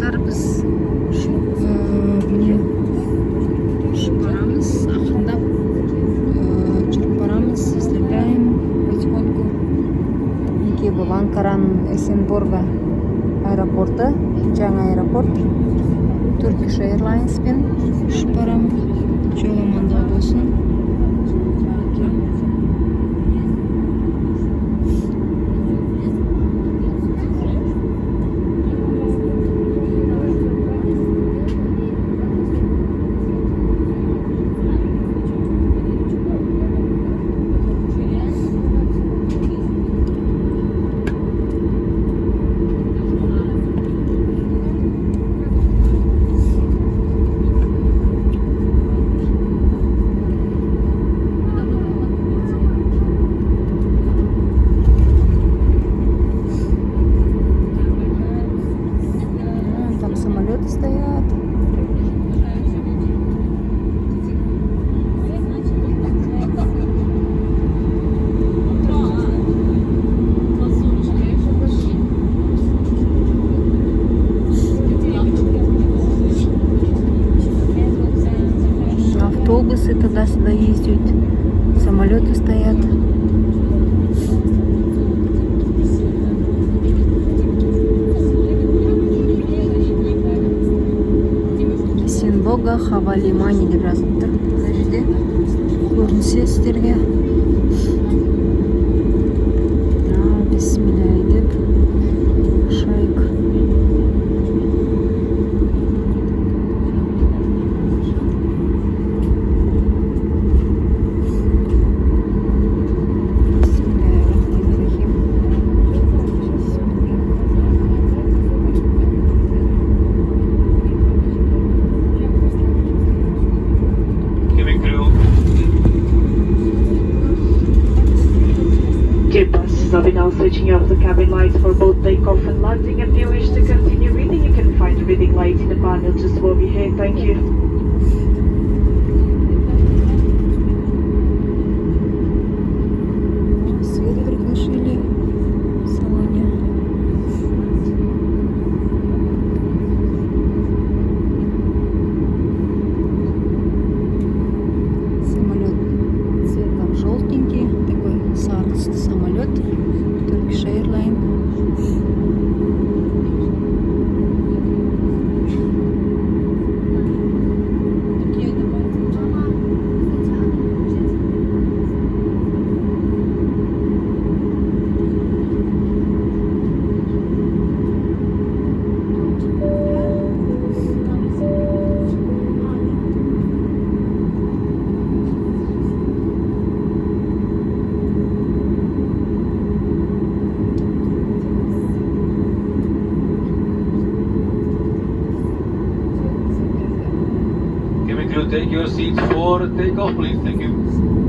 достар, біз міне ұшып барамыз, ақырындап жүріп барамыз, оставляем потихоньку. Мінекей бұл Анкараның Эсенборга аэропорты, жаңа аэропорт. Turkish Airlines пен ұшып барамын. Жол амандау болсын. Самолеты стоят. Автобусы туда-сюда ездят. Самолеты стоят. Бога Хавалимани деп жазылып тұр. Мына жерде көрінсе сіздерге. Бисмилля деп шайк. I'll be now switching off the cabin lights for both takeoff and landing. If you wish to continue reading, you can find the reading light in the panel just above your head. Thank you. Свет приглушили в салоне. Самолет цветом желтенький, такой саркский самолет. Turkish Airlines. Take your seats for takeoff, please. Thank you.